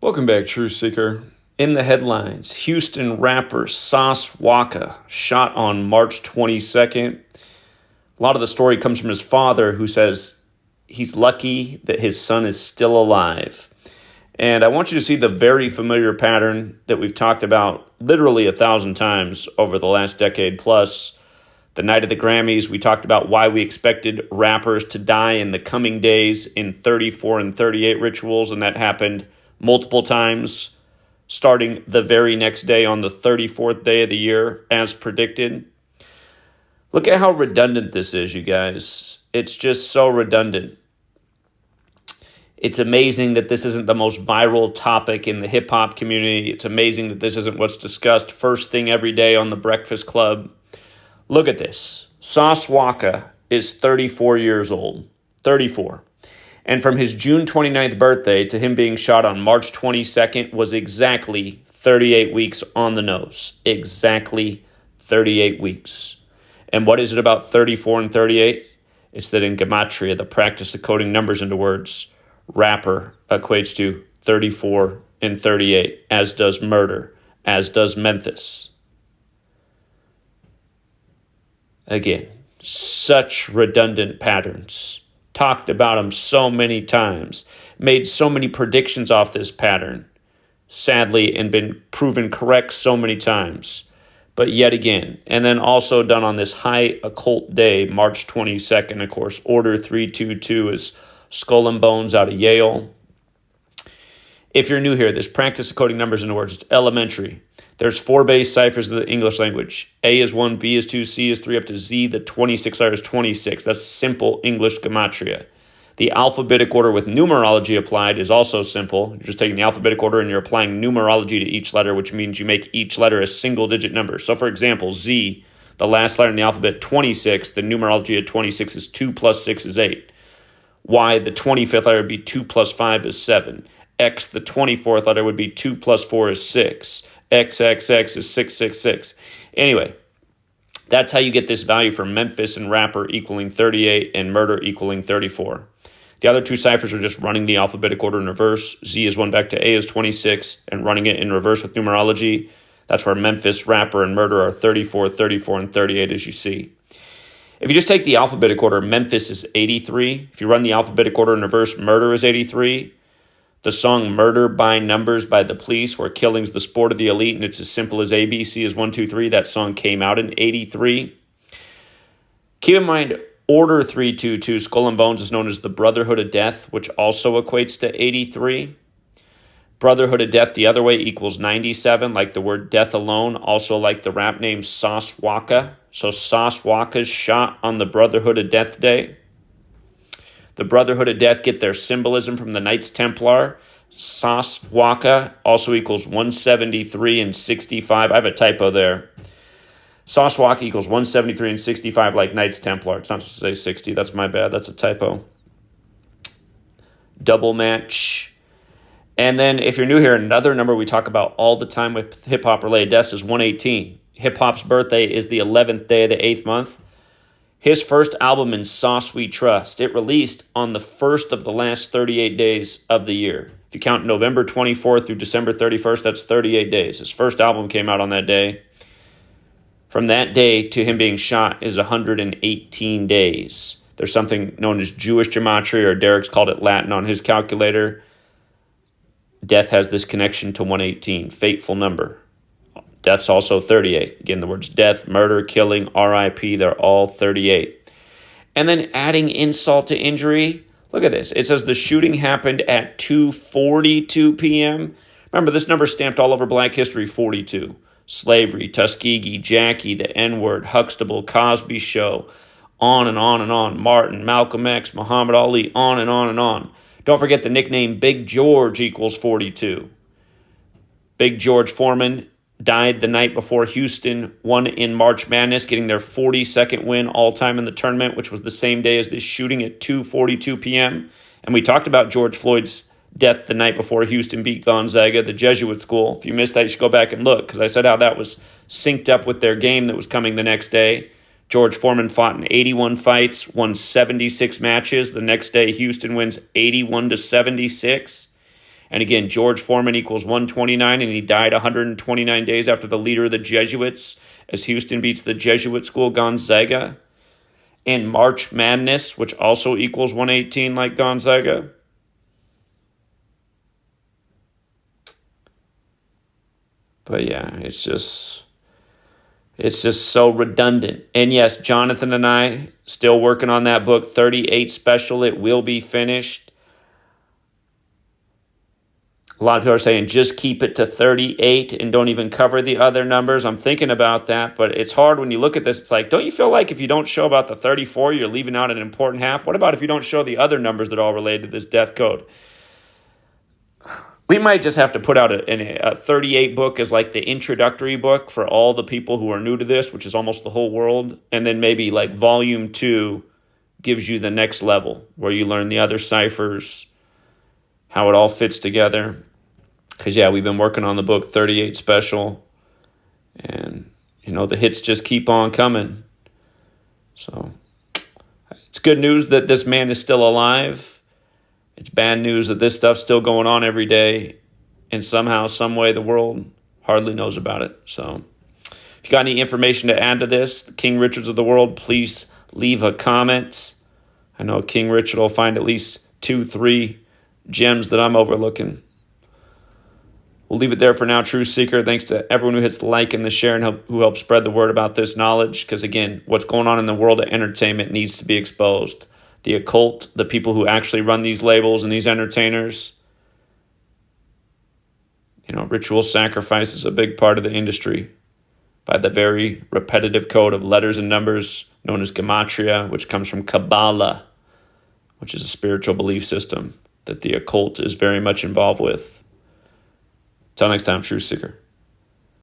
Welcome back, Truth Seeker. In the headlines, Houston rapper Sauce Walka shot on March 22nd. A lot of the story comes from his father, who says he's lucky that his son is still alive. And I want you to see the very familiar pattern that we've talked about literally 1,000 times over the last decade plus. The night of the Grammys, we talked about why we expected rappers to die in the coming days in 34 and 38 rituals, and that happened multiple times, starting the very next day on the 34th day of the year, as predicted. Look at how redundant this is, you guys. It's just so redundant. It's amazing that this isn't the most viral topic in the hip-hop community. It's amazing that this isn't what's discussed first thing every day on The Breakfast Club. Look at this. Sauce Walka is 34 years old. 34. And from his June 29th birthday to him being shot on March 22nd was exactly 38 weeks on the nose. Exactly 38 weeks. And what is it about 34 and 38? It's that in Gematria, the practice of coding numbers into words, rapper equates to 34 and 38, as does murder, as does Memphis. Again, such redundant patterns. Talked about them so many times, made so many predictions off this pattern, sadly, and been proven correct so many times. But yet again, and then also done on this high occult day, March 22nd, of course, Order 322 is Skull and Bones out of Yale. If you're new here, this practice of coding numbers into words, it's elementary. There's 4 base ciphers of the English language. A is 1, B is 2, C is 3, up to Z. The 26 letter is 26. That's simple English gematria. The alphabetic order with numerology applied is also simple. You're just taking the alphabetic order and you're applying numerology to each letter, which means you make each letter a single-digit number. So, for example, Z, the last letter in the alphabet, 26, the numerology of 26 is 2 plus 6 is 8. Y, the 25th letter, would be 2 plus 5 is 7. X, the 24th letter, would be 2 plus 4 is 6. XXX is 666. Anyway, that's how you get this value for Memphis and rapper equaling 38 and murder equaling 34. The other 2 ciphers are just running the alphabetic order in reverse. Z is 1 back to A is 26 and running it in reverse with numerology. That's where Memphis, rapper, and murder are 34, 34, and 38, as you see. If you just take the alphabetic order, Memphis is 83. If you run the alphabetic order in reverse, murder is 83. The song Murder by Numbers by The Police, where killing's the sport of the elite and it's as simple as ABC is 1, 2, 3. That song came out in 83. Keep in mind, Order 322, Skull and Bones, is known as the Brotherhood of Death, which also equates to 83. Brotherhood of Death the other way equals 97, like the word death alone, also like the rap name Sauce Walka. So Sauce Walka's shot on the Brotherhood of Death Day. The Brotherhood of Death get their symbolism from the Knights Templar. Sauce Walka also equals 173 and 65. I have a typo there. Sauce Walka equals 173 and 65 like Knights Templar. It's not supposed to say 60. That's my bad. That's a typo. Double match. And then if you're new here, another number we talk about all the time with hip-hop related deaths is 118. Hip-hop's birthday is the 11th day of the 8th month. His first album, In Sauce We Trust, it released on the first of the last 38 days of the year. If you count November 24th through December 31st, that's 38 days. His first album came out on that day. From that day to him being shot is 118 days. There's something known as Jewish gematria, or Derek's called it Latin on his calculator. Death has this connection to 118, fateful number. Death's also 38. Again, the words death, murder, killing, RIP, they're all 38. And then adding insult to injury, look at this. It says the shooting happened at 2:42 p.m. Remember, this number stamped all over Black History, 42. Slavery, Tuskegee, Jackie, the N-word, Huxtable, Cosby Show, on and on and on. Martin, Malcolm X, Muhammad Ali, on and on and on. Don't forget the nickname Big George equals 42. Big George Foreman died the night before Houston won in March Madness, getting their 42nd win all-time in the tournament, which was the same day as this shooting at 2:42 p.m. And we talked about George Floyd's death the night before Houston beat Gonzaga, the Jesuit school. If you missed that, you should go back and look, because I said how that was synced up with their game that was coming the next day. George Foreman fought in 81 fights, won 76 matches. The next day, Houston wins 81-76. And again, George Foreman equals 129, and he died 129 days after the leader of the Jesuits as Houston beats the Jesuit school Gonzaga. And March Madness, which also equals 118 like Gonzaga. But yeah, it's just so redundant. And yes, Jonathan and I still working on that book, 38 Special. It will be finished. A lot of people are saying just keep it to 38 and don't even cover the other numbers. I'm thinking about that, but it's hard when you look at this. It's like, don't you feel like if you don't show about the 34, you're leaving out an important half? What about if you don't show the other numbers that are all related to this death code? We might just have to put out a 38 book as like the introductory book for all the people who are new to this, which is almost the whole world. And then maybe like volume 2 gives you the next level where you learn the other ciphers, how it all fits together. Because, yeah, we've been working on the book 38 Special. And, the hits just keep on coming. So it's good news that this man is still alive. It's bad news that this stuff's still going on every day. And somehow, some way, the world hardly knows about it. So if you got any information to add to this, the King Richards of the world, please leave a comment. I know King Richard will find at least 2-3 gems that I'm overlooking. We'll leave it there for now, True Seeker. Thanks to everyone who hits the like and the share and who helps spread the word about this knowledge. Because, again, what's going on in the world of entertainment needs to be exposed. The occult, the people who actually run these labels and these entertainers. Ritual sacrifice is a big part of the industry by the very repetitive code of letters and numbers known as Gematria, which comes from Kabbalah, which is a spiritual belief system that the occult is very much involved with. Till next time, True Seeker.